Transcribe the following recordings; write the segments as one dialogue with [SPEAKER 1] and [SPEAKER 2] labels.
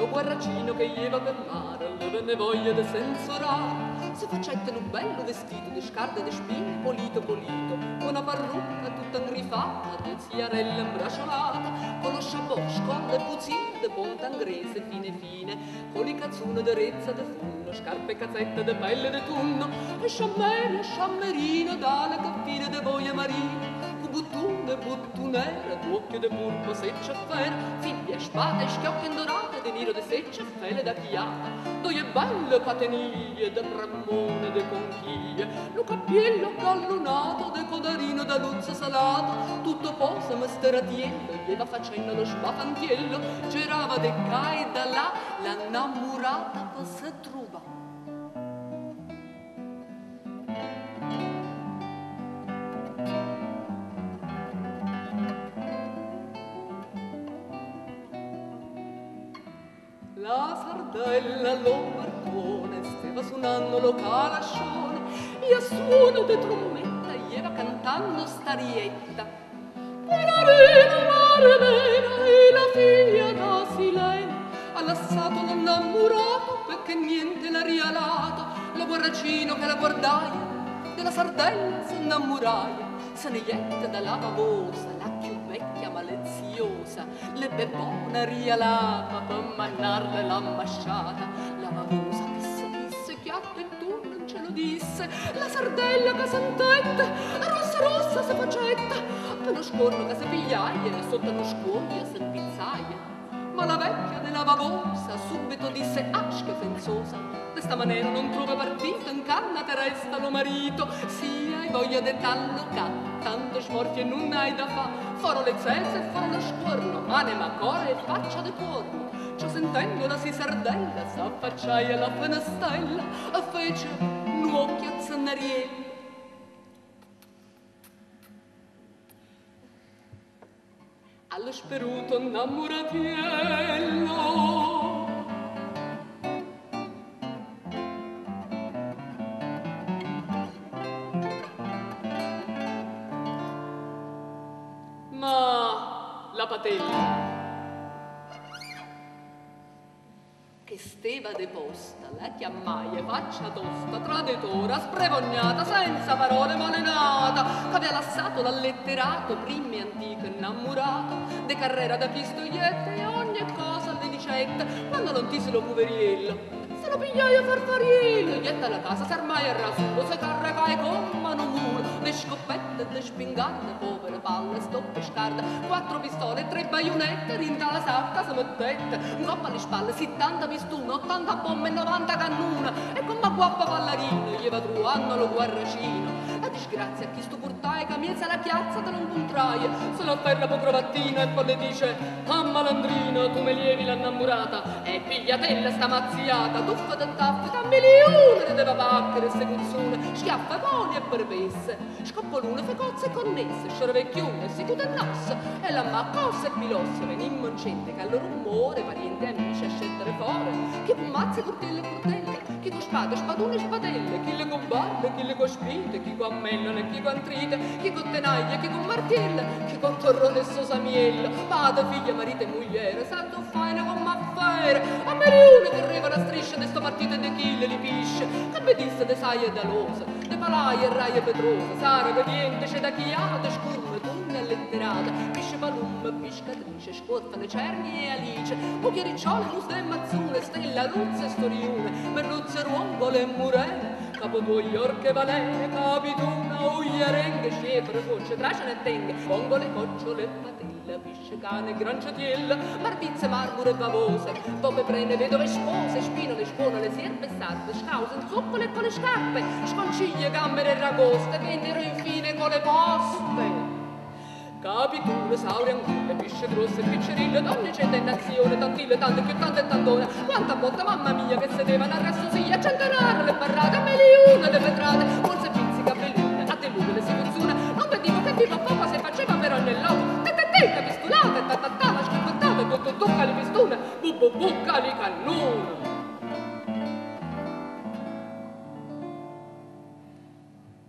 [SPEAKER 1] lo guarracino che ieva per mare, le venne voglia de sensorare. Si faccette un bello vestito di scarpe de spine, polito, con una parrucca tutta ingrifata, di ziarella imbracciolata, con lo sciabosco, le puzzine de ponta ingrese fine, con i cazzone de rezza de funno, scarpe e cazzette de pelle de tunno, e sciammerino, dalle cappine de boia marine, buttune, buttunere, d'occhio de purpo, seccia fera, figlie, spade, schiocche indorate, de nero de seccia, fele da chiata, doie belle cateniglie, de brammone, de conchiglie, lo cappiello gallunato, de codarino da luzza salato, tutto posa mesteratiello, gli va facendo lo sbafantiello, girava de ca e da là, la innamorata che se truva. La sardella, lo barcone, steva suonando lo calascione, e a suono de trombetta ieva cantando starietta. Pararina, mare mena, e la figlia da silena, ha lasciato l'innamorato perché niente l'ha rialato, lo guarracino che la guardaia, della sardella s'innamoraia, se ne jette dalla bavosa, la più vecchia maliziosa, le bebone rialava per mannarle l'ambasciata, la bavosa che si disse, chiatto e tu non ce lo disse, la sardella che s'entette, rossa si facetta, per lo scorno che si pigliaia, e sotto lo scuoia si impizzaia. Ma la vecchia della bavosa subito disse, che fenzosa, de sta maniera non trova partito, in canna te resta lo marito, sì, hai voglia de tallo tanto smorfie non hai da fa, farò le zezze e farò lo scorno, anima, core e faccia de corno. Ciò sentendo la si sardella, s'affacciai alla fenestella, e fece un occhio a zannariello. Allo speruto innamoratiello. Ma la patella che steva deposta, la chiamai e faccia tosta, traditora, sprevognata, senza parole malenata, che aveva lasciato l'alletterato, prima e antico innamorato, de carrera da pistoiette e ogni cosa le dicette, quando non tisi lo poveriello. Se lo pigliai a farfariello, ietta la casa s'armai a rasulo, se carregai come un mulo, le scoppette, le spingarde, povere palle, stoppe scarde, 4 pistole, 3 baionette, rinta la sacca se mettette, un coppa alle spalle, 70 pistone, 80 bombe e 90 cannone, e con una guappa ballarina, gli va truando lo guarracino. La disgrazia a chi sto portai, che miezza la chiazza te non contrai, se la afferra po' crovattina e poi le dice, ah malandrina, tu me lievi l'innamorata, e pigliatella sta mazziata, tuffa de taffe, da milione ne deve pacchere esecuzione, schiaffa poli e pervesse, scoppolune, fecozze e connesse, sciorvecchione, si chiude il nasso, e la maccossa e pilosse, venimmo in gente, che al loro rumore, parenti e amici a scendere fuori, chi con mazze, curtelle e curtelle, chi con spade, spadone e spadelle, chi le con barbe, chi le con spinte, chi con mellone, chi con trite, chi con tenaglie, chi con martelle, chi con torrone e sosamiello, padre, figlia, marito e mogliere, santo fine con maffere, a merione che arriva la striscia de sto partito e de chi le lipisce, che vedisse de saie e d'alosa, de palaie e raie petrosa, sara, vediente, c'è da chiate, scurme, tunne e letterate, pisce palumme, piscatrice, scorfane, cerni e alice, cucchiericciole, muste e mazzune, stella, luzze e storiune, merluzze, ruongole e murene, capovoglio, orche, valene, capituna, ugliarenghe, scefre, focce, tracene e tenghe, vongole, cocciole e patelle, pisce, cane, granciatiella, barbizze, marmure e bavose, pope prene, vedove spose, spinole, spone, sierpe, sarde, scause, zuppole con le scarpe, sconciglie, gambere e ragoste, vennero infine con le poste. Capitule, saure, anguille, pisce grosse, piccerille, donne c'è tentazione, tantille, tante, più tante e tantone, quanta botta, mamma mia, che sedevano a rassosiglia, centenare le barrate, a milione le vetrate, forse pizzi, capelline, a delude le situazioni, non vedivo che tipo poco si faceva per ogni loco, te, pistolate, tatattava, schiaccottava, tocca le pistone, bucca le cannone.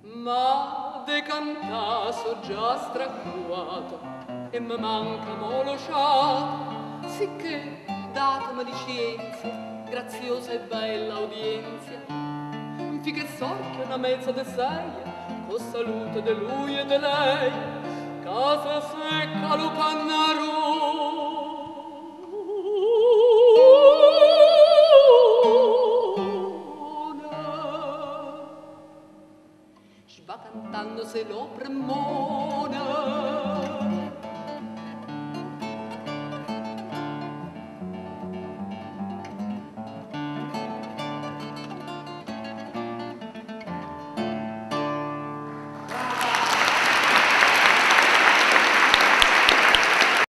[SPEAKER 1] Ma de cantaso già straccuato e mi manca molosciato, sicché datemi di scienza, graziosa e bella audienzia. Fi che sorchia una mezza de seia, con salute de lui e de lei, casa secca lo pannello,